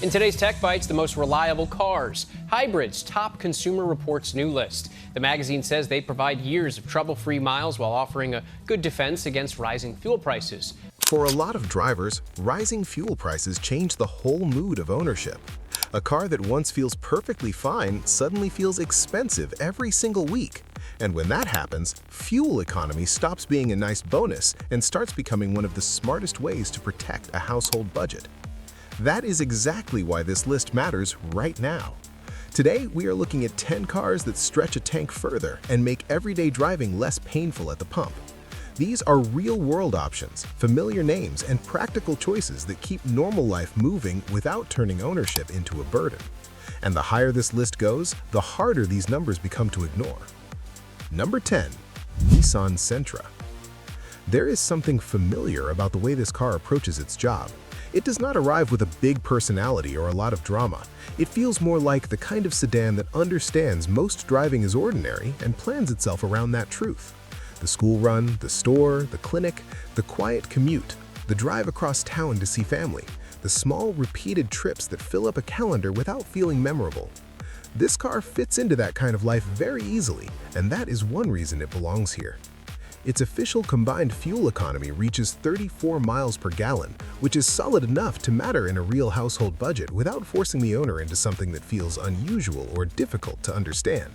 In today's Tech Bites, the most reliable cars. Hybrids top Consumer Reports' new list. The magazine says they provide years of trouble-free miles while offering a good defense against rising fuel prices. For a lot of drivers, rising fuel prices change the whole mood of ownership. A car that once feels perfectly fine suddenly feels expensive every single week. And when that happens, fuel economy stops being a nice bonus and starts becoming one of the smartest ways to protect a household budget. That is exactly why this list matters right now. Today, we are looking at 10 cars that stretch a tank further and make everyday driving less painful at the pump. These are real-world options, familiar names, and practical choices that keep normal life moving without turning ownership into a burden. And the higher this list goes, the harder these numbers become to ignore. Number 10. Nissan Sentra. There is something familiar about the way this car approaches its job. It does not arrive with a big personality or a lot of drama. It feels more like the kind of sedan that understands most driving is ordinary and plans itself around that truth. The school run, the store, the clinic, the quiet commute, the drive across town to see family, the small repeated trips that fill up a calendar without feeling memorable. This car fits into that kind of life very easily, and that is one reason it belongs here. Its official combined fuel economy reaches 34 miles per gallon, which is solid enough to matter in a real household budget without forcing the owner into something that feels unusual or difficult to understand.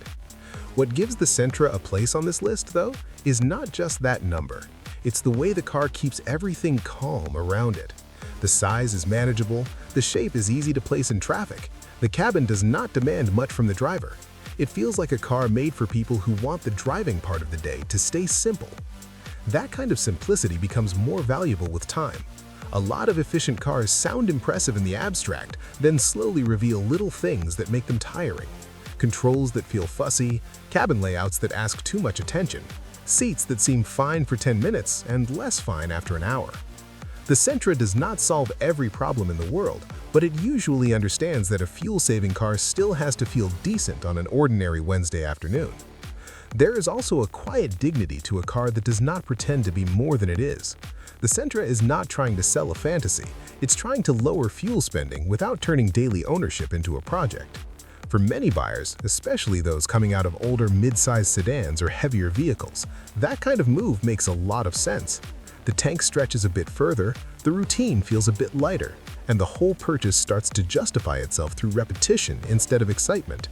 What gives the Sentra a place on this list, though, is not just that number. It's the way the car keeps everything calm around it. The size is manageable, the shape is easy to place in traffic, the cabin does not demand much from the driver. It feels like a car made for people who want the driving part of the day to stay simple. That kind of simplicity becomes more valuable with time. A lot of efficient cars sound impressive in the abstract, then slowly reveal little things that make them tiring. Controls that feel fussy, cabin layouts that ask too much attention, seats that seem fine for 10 minutes and less fine after an hour. The Sentra does not solve every problem in the world, but it usually understands that a fuel-saving car still has to feel decent on an ordinary Wednesday afternoon. There is also a quiet dignity to a car that does not pretend to be more than it is. The Sentra is not trying to sell a fantasy, it's trying to lower fuel spending without turning daily ownership into a project. For many buyers, especially those coming out of older mid-sized sedans or heavier vehicles, that kind of move makes a lot of sense. The tank stretches a bit further, the routine feels a bit lighter, and the whole purchase starts to justify itself through repetition instead of excitement.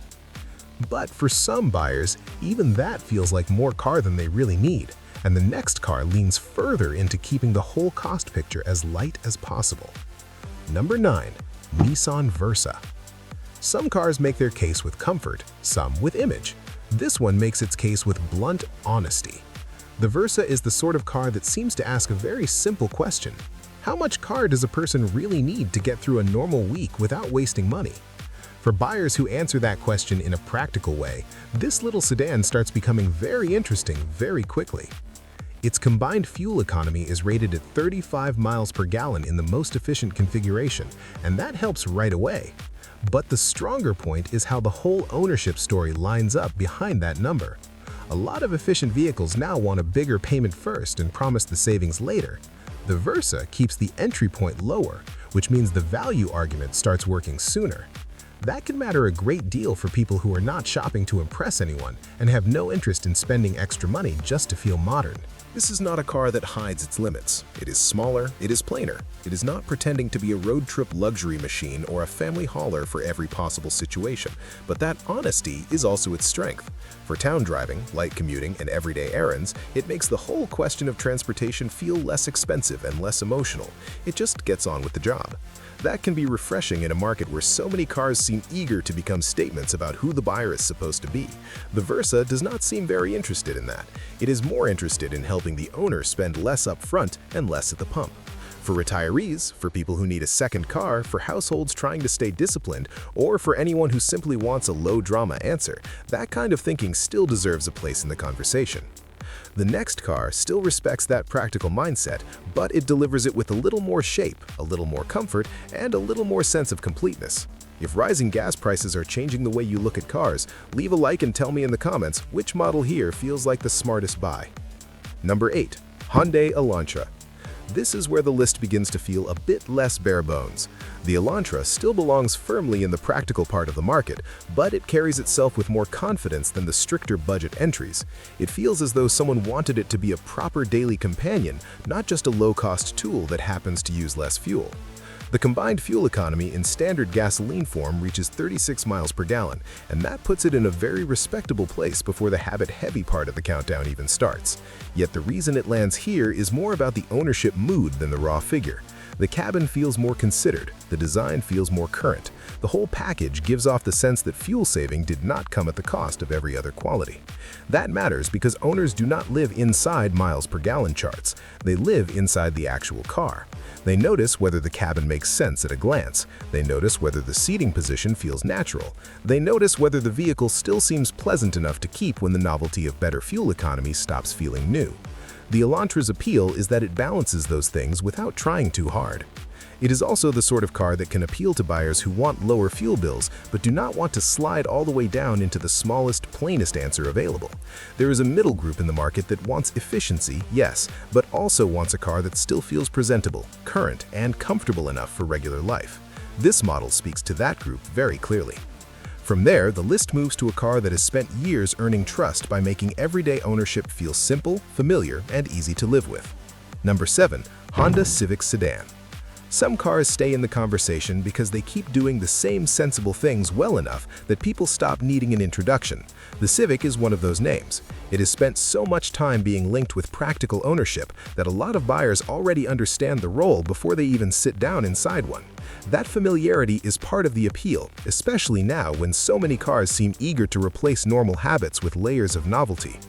But for some buyers, even that feels like more car than they really need, and the next car leans further into keeping the whole cost picture as light as possible. Number 9. Nissan Versa. Some cars make their case with comfort, some with image. This one makes its case with blunt honesty. The Versa is the sort of car that seems to ask a very simple question. How much car does a person really need to get through a normal week without wasting money? For buyers who answer that question in a practical way, this little sedan starts becoming very interesting very quickly. Its combined fuel economy is rated at 35 miles per gallon in the most efficient configuration, and that helps right away. But the stronger point is how the whole ownership story lines up behind that number. A lot of efficient vehicles now want a bigger payment first and promise the savings later. The Versa keeps the entry point lower, which means the value argument starts working sooner. That can matter a great deal for people who are not shopping to impress anyone and have no interest in spending extra money just to feel modern. This is not a car that hides its limits. It is smaller, it is plainer. It is not pretending to be a road trip luxury machine or a family hauler for every possible situation, but that honesty is also its strength. For town driving, light commuting, and everyday errands, it makes the whole question of transportation feel less expensive and less emotional. It just gets on with the job. That can be refreshing in a market where so many cars seem eager to become statements about who the buyer is supposed to be. The Versa does not seem very interested in that. It is more interested in helping the owner spend less up front and less at the pump. For retirees, for people who need a second car, for households trying to stay disciplined, or for anyone who simply wants a low-drama answer, that kind of thinking still deserves a place in the conversation. The next car still respects that practical mindset, but it delivers it with a little more shape, a little more comfort, and a little more sense of completeness. If rising gas prices are changing the way you look at cars, leave a like and tell me in the comments which model here feels like the smartest buy. Number 8. Hyundai Elantra. This is where the list begins to feel a bit less bare bones. The Elantra still belongs firmly in the practical part of the market, but it carries itself with more confidence than the stricter budget entries. It feels as though someone wanted it to be a proper daily companion, not just a low-cost tool that happens to use less fuel. The combined fuel economy in standard gasoline form reaches 36 miles per gallon, and that puts it in a very respectable place before the habit-heavy part of the countdown even starts. Yet the reason it lands here is more about the ownership mood than the raw figure. The cabin feels more considered, the design feels more current. The whole package gives off the sense that fuel saving did not come at the cost of every other quality. That matters because owners do not live inside miles per gallon charts. They live inside the actual car. They notice whether the cabin makes sense at a glance. They notice whether the seating position feels natural. They notice whether the vehicle still seems pleasant enough to keep when the novelty of better fuel economy stops feeling new. The Elantra's appeal is that it balances those things without trying too hard. It is also the sort of car that can appeal to buyers who want lower fuel bills but do not want to slide all the way down into the smallest, plainest answer available. There is a middle group in the market that wants efficiency, yes, but also wants a car that still feels presentable, current, and comfortable enough for regular life. This model speaks to that group very clearly. From there, the list moves to a car that has spent years earning trust by making everyday ownership feel simple, familiar, and easy to live with. Number 7. Honda Civic Sedan. Some cars stay in the conversation because they keep doing the same sensible things well enough that people stop needing an introduction. The Civic is one of those names. It has spent so much time being linked with practical ownership that a lot of buyers already understand the role before they even sit down inside one. That familiarity is part of the appeal, especially now when so many cars seem eager to replace normal habits with layers of novelty.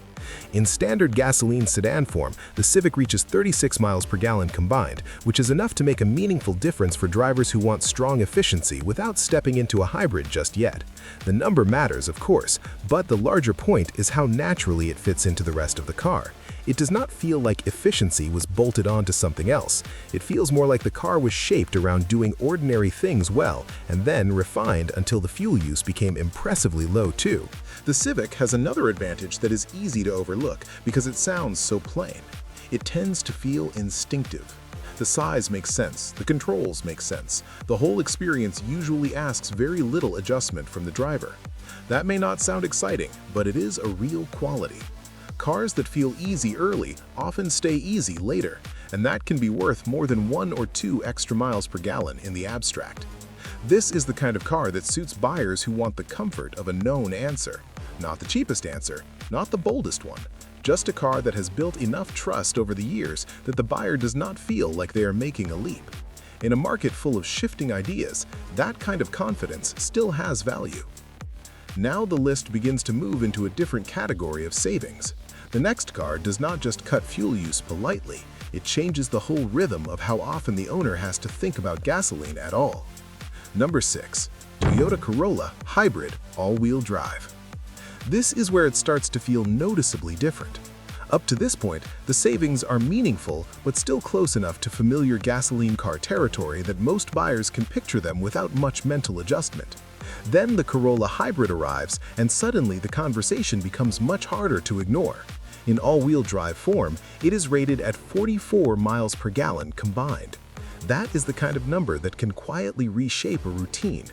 In standard gasoline sedan form, the Civic reaches 36 miles per gallon combined, which is enough to make a meaningful difference for drivers who want strong efficiency without stepping into a hybrid just yet. The number matters, of course, but the larger point is how naturally it fits into the rest of the car. It does not feel like efficiency was bolted onto something else. It feels more like the car was shaped around doing ordinary things well and then refined until the fuel use became impressively low too. The Civic has another advantage that is easy to overlook because it sounds so plain. It tends to feel instinctive. The size makes sense, the controls make sense. The whole experience usually asks very little adjustment from the driver. That may not sound exciting, but it is a real quality. Cars that feel easy early often stay easy later, and that can be worth more than 1 or 2 extra miles per gallon in the abstract. This is the kind of car that suits buyers who want the comfort of a known answer. Not the cheapest answer, not the boldest one, just a car that has built enough trust over the years that the buyer does not feel like they are making a leap. In a market full of shifting ideas, that kind of confidence still has value. Now the list begins to move into a different category of savings. The next car does not just cut fuel use politely, it changes the whole rhythm of how often the owner has to think about gasoline at all. Number 6. Toyota Corolla Hybrid All-Wheel Drive. This is where it starts to feel noticeably different. Up to this point, the savings are meaningful but still close enough to familiar gasoline car territory that most buyers can picture them without much mental adjustment. Then the Corolla Hybrid arrives, and suddenly the conversation becomes much harder to ignore. In all-wheel drive form, it is rated at 44 miles per gallon combined. That is the kind of number that can quietly reshape a routine.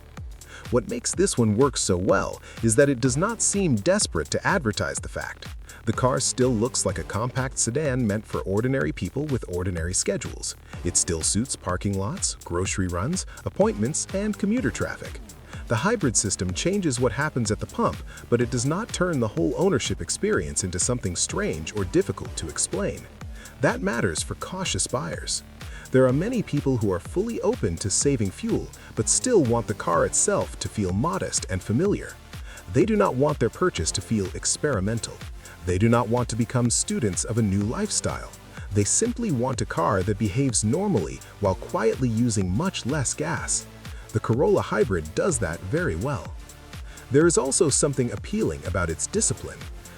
What makes this one work so well is that it does not seem desperate to advertise the fact. The car still looks like a compact sedan meant for ordinary people with ordinary schedules. It still suits parking lots, grocery runs, appointments, and commuter traffic. The hybrid system changes what happens at the pump, but it does not turn the whole ownership experience into something strange or difficult to explain. That matters for cautious buyers. There are many people who are fully open to saving fuel, but still want the car itself to feel modest and familiar. They do not want their purchase to feel experimental. They do not want to become students of a new lifestyle. They simply want a car that behaves normally while quietly using much less gas. The Corolla Hybrid does that very well. There is also something appealing about its discipline.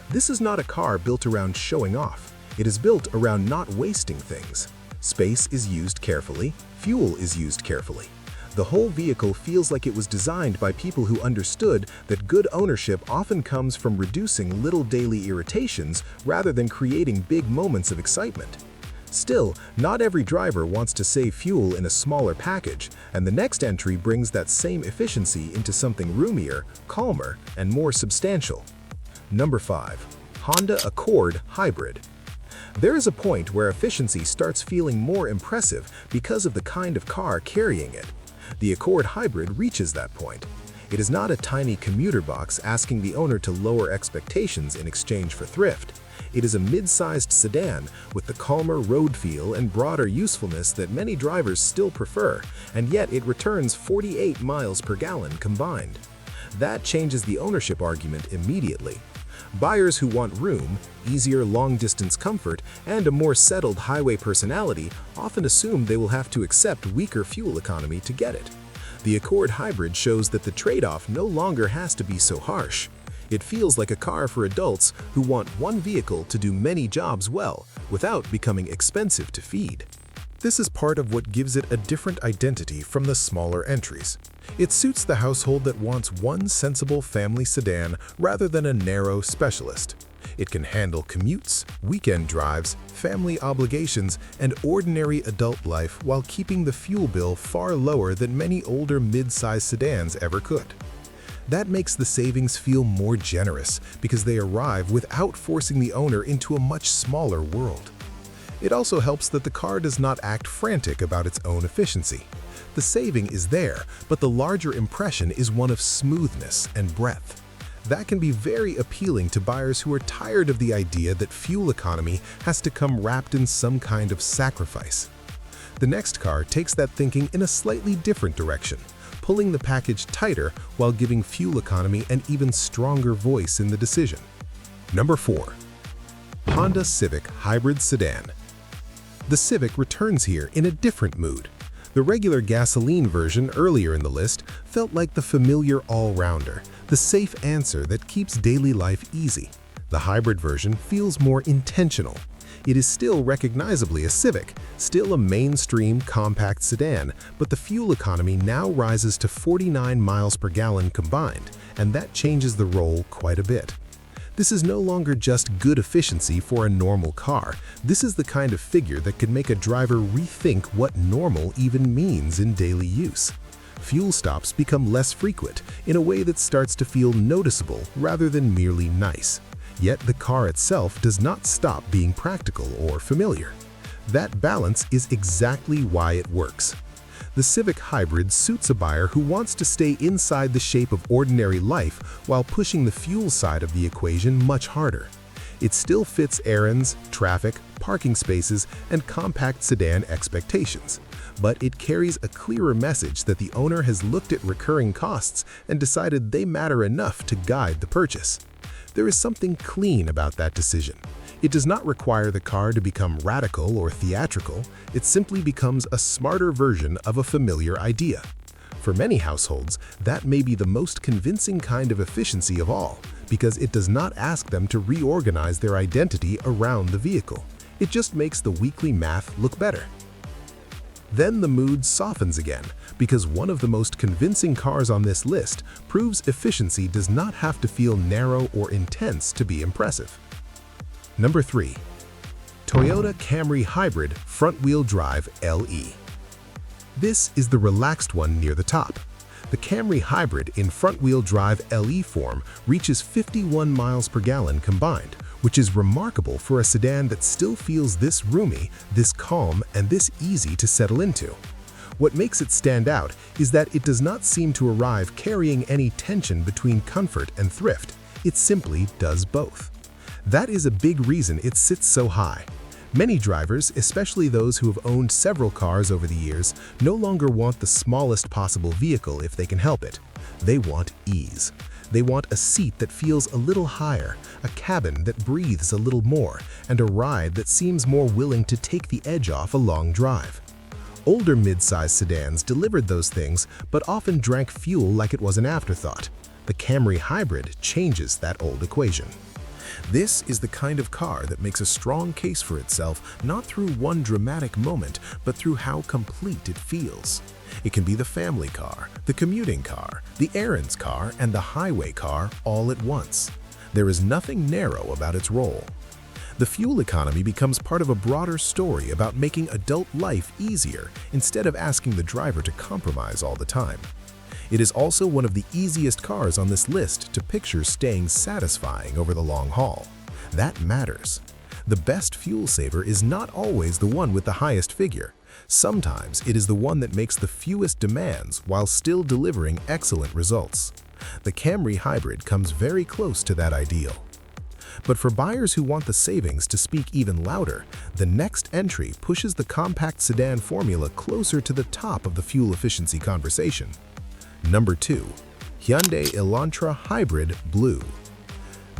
This is not a car built around showing off. It is built around not wasting things. Space is used carefully, fuel is used carefully. The whole vehicle feels like it was designed by people who understood that good ownership often comes from reducing little daily irritations rather than creating big moments of excitement. Still, not every driver wants to save fuel in a smaller package, and the next entry brings that same efficiency into something roomier, calmer, and more substantial. Number 5. Honda Accord Hybrid. There is a point where efficiency starts feeling more impressive because of the kind of car carrying it. The Accord Hybrid reaches that point. It is not a tiny commuter box asking the owner to lower expectations in exchange for thrift. It is a mid-sized sedan with the calmer road feel and broader usefulness that many drivers still prefer, and yet it returns 48 miles per gallon combined. That changes the ownership argument immediately. Buyers who want room, easier long-distance comfort, and a more settled highway personality often assume they will have to accept weaker fuel economy to get it. The Accord Hybrid shows that the trade-off no longer has to be so harsh. It feels like a car for adults who want one vehicle to do many jobs well, without becoming expensive to feed. This is part of what gives it a different identity from the smaller entries. It suits the household that wants one sensible family sedan rather than a narrow specialist. It can handle commutes, weekend drives, family obligations, and ordinary adult life while keeping the fuel bill far lower than many older mid-size sedans ever could. That makes the savings feel more generous because they arrive without forcing the owner into a much smaller world. It also helps that the car does not act frantic about its own efficiency. The saving is there, but the larger impression is one of smoothness and breadth. That can be very appealing to buyers who are tired of the idea that fuel economy has to come wrapped in some kind of sacrifice. The next car takes that thinking in a slightly different direction, pulling the package tighter while giving fuel economy an even stronger voice in the decision. Number 4. Honda Civic Hybrid Sedan. The Civic returns here in a different mood. The regular gasoline version earlier in the list felt like the familiar all-rounder, the safe answer that keeps daily life easy. The hybrid version feels more intentional. It is still recognizably a Civic, still a mainstream compact sedan, but the fuel economy now rises to 49 miles per gallon combined, and that changes the role quite a bit. This is no longer just good efficiency for a normal car. This is the kind of figure that could make a driver rethink what normal even means in daily use. Fuel stops become less frequent in a way that starts to feel noticeable rather than merely nice. Yet the car itself does not stop being practical or familiar. That balance is exactly why it works. The Civic Hybrid suits a buyer who wants to stay inside the shape of ordinary life while pushing the fuel side of the equation much harder. It still fits errands, traffic, parking spaces, and compact sedan expectations, but it carries a clearer message that the owner has looked at recurring costs and decided they matter enough to guide the purchase. There is something clean about that decision. It does not require the car to become radical or theatrical. It simply becomes a smarter version of a familiar idea. For many households, that may be the most convincing kind of efficiency of all, because it does not ask them to reorganize their identity around the vehicle. It just makes the weekly math look better. Then the mood softens again, because one of the most convincing cars on this list proves efficiency does not have to feel narrow or intense to be impressive. Number 3. Toyota Camry Hybrid Front-Wheel Drive LE. This is the relaxed one near the top. The Camry Hybrid in front-wheel drive LE form reaches 51 miles per gallon combined, which is remarkable for a sedan that still feels this roomy, this calm, and this easy to settle into. What makes it stand out is that it does not seem to arrive carrying any tension between comfort and thrift. It simply does both. That is a big reason it sits so high. Many drivers, especially those who have owned several cars over the years, no longer want the smallest possible vehicle if they can help it. They want ease. They want a seat that feels a little higher, a cabin that breathes a little more, and a ride that seems more willing to take the edge off a long drive. Older mid-size sedans delivered those things, but often drank fuel like it was an afterthought. The Camry Hybrid changes that old equation. This is the kind of car that makes a strong case for itself not through one dramatic moment, but through how complete it feels. It can be the family car, the commuting car, the errands car, and the highway car all at once. There is nothing narrow about its role. The fuel economy becomes part of a broader story about making adult life easier instead of asking the driver to compromise all the time. It is also one of the easiest cars on this list to picture staying satisfying over the long haul. That matters. The best fuel saver is not always the one with the highest figure. Sometimes it is the one that makes the fewest demands while still delivering excellent results. The Camry Hybrid comes very close to that ideal. But for buyers who want the savings to speak even louder, the next entry pushes the compact sedan formula closer to the top of the fuel efficiency conversation. Number 2. Hyundai Elantra Hybrid Blue.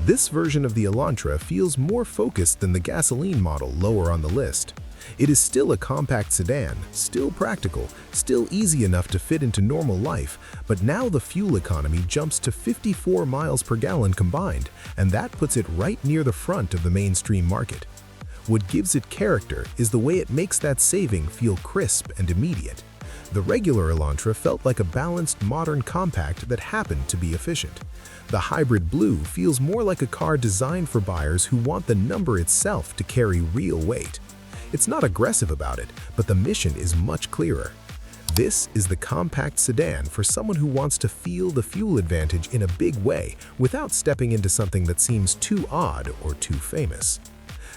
This version of the Elantra feels more focused than the gasoline model lower on the list. It is still a compact sedan, still practical, still easy enough to fit into normal life, but now the fuel economy jumps to 54 miles per gallon combined, and that puts it right near the front of the mainstream market. What gives it character is the way it makes that saving feel crisp and immediate. The regular Elantra felt like a balanced modern compact that happened to be efficient. The Hybrid Blue feels more like a car designed for buyers who want the number itself to carry real weight. It's not aggressive about it, but the mission is much clearer. This is the compact sedan for someone who wants to feel the fuel advantage in a big way without stepping into something that seems too odd or too famous.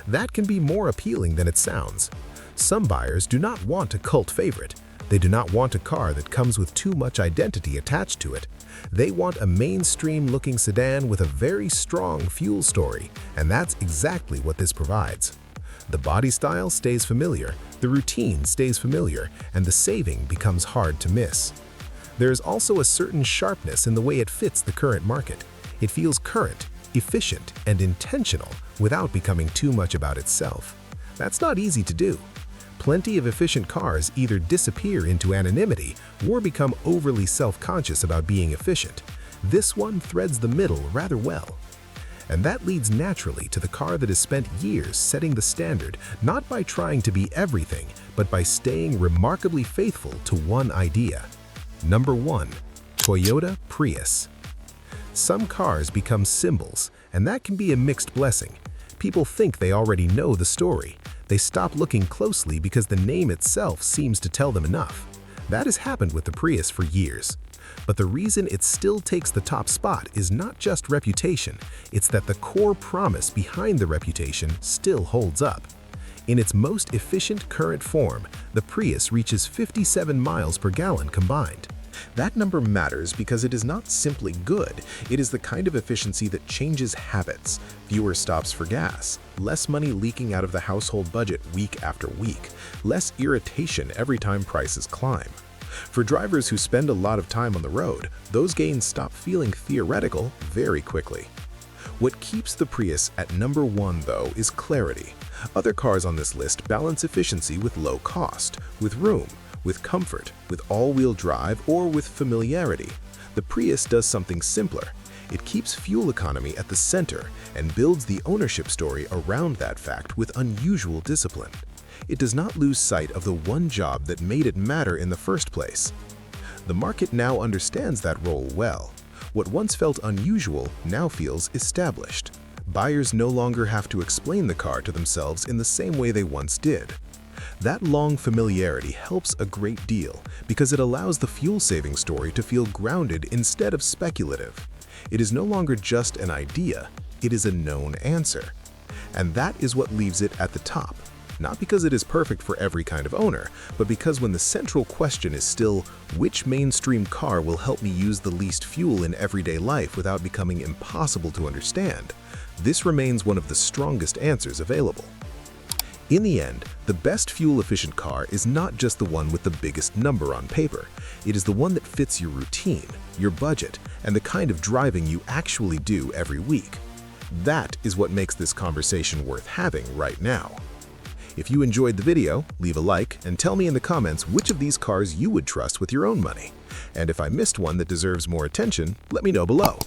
That can be more appealing than it sounds. Some buyers do not want a cult favorite. They do not want a car that comes with too much identity attached to it. They want a mainstream-looking sedan with a very strong fuel story, and that's exactly what this provides. The body style stays familiar, the routine stays familiar, and the saving becomes hard to miss. There is also a certain sharpness in the way it fits the current market. It feels current, efficient, and intentional without becoming too much about itself. That's not easy to do. Plenty of efficient cars either disappear into anonymity or become overly self-conscious about being efficient. This one threads the middle rather well. And that leads naturally to the car that has spent years setting the standard, not by trying to be everything, but by staying remarkably faithful to one idea. Number 1. Toyota Prius. Some cars become symbols, and that can be a mixed blessing. People think they already know the story. They stop looking closely because the name itself seems to tell them enough. That has happened with the Prius for years. But the reason it still takes the top spot is not just reputation, it's that the core promise behind the reputation still holds up. In its most efficient current form, the Prius reaches 57 miles per gallon combined. That number matters because it is not simply good, it is the kind of efficiency that changes habits. Fewer stops for gas, less money leaking out of the household budget week after week, less irritation every time prices climb. For drivers who spend a lot of time on the road, those gains stop feeling theoretical very quickly. What keeps the Prius at number 1, though, is clarity. Other cars on this list balance efficiency with low cost, with room, with comfort, with all-wheel drive, or with familiarity. The Prius does something simpler. It keeps fuel economy at the center and builds the ownership story around that fact with unusual discipline. It does not lose sight of the one job that made it matter in the first place. The market now understands that role well. What once felt unusual now feels established. Buyers no longer have to explain the car to themselves in the same way they once did. That long familiarity helps a great deal because it allows the fuel-saving story to feel grounded instead of speculative. It is no longer just an idea, it is a known answer. And that is what leaves it at the top. Not because it is perfect for every kind of owner, but because when the central question is still, which mainstream car will help me use the least fuel in everyday life without becoming impossible to understand, this remains one of the strongest answers available. In the end, the best fuel-efficient car is not just the one with the biggest number on paper. It is the one that fits your routine, your budget, and the kind of driving you actually do every week. That is what makes this conversation worth having right now. If you enjoyed the video, leave a like and tell me in the comments which of these cars you would trust with your own money. And if I missed one that deserves more attention, let me know below.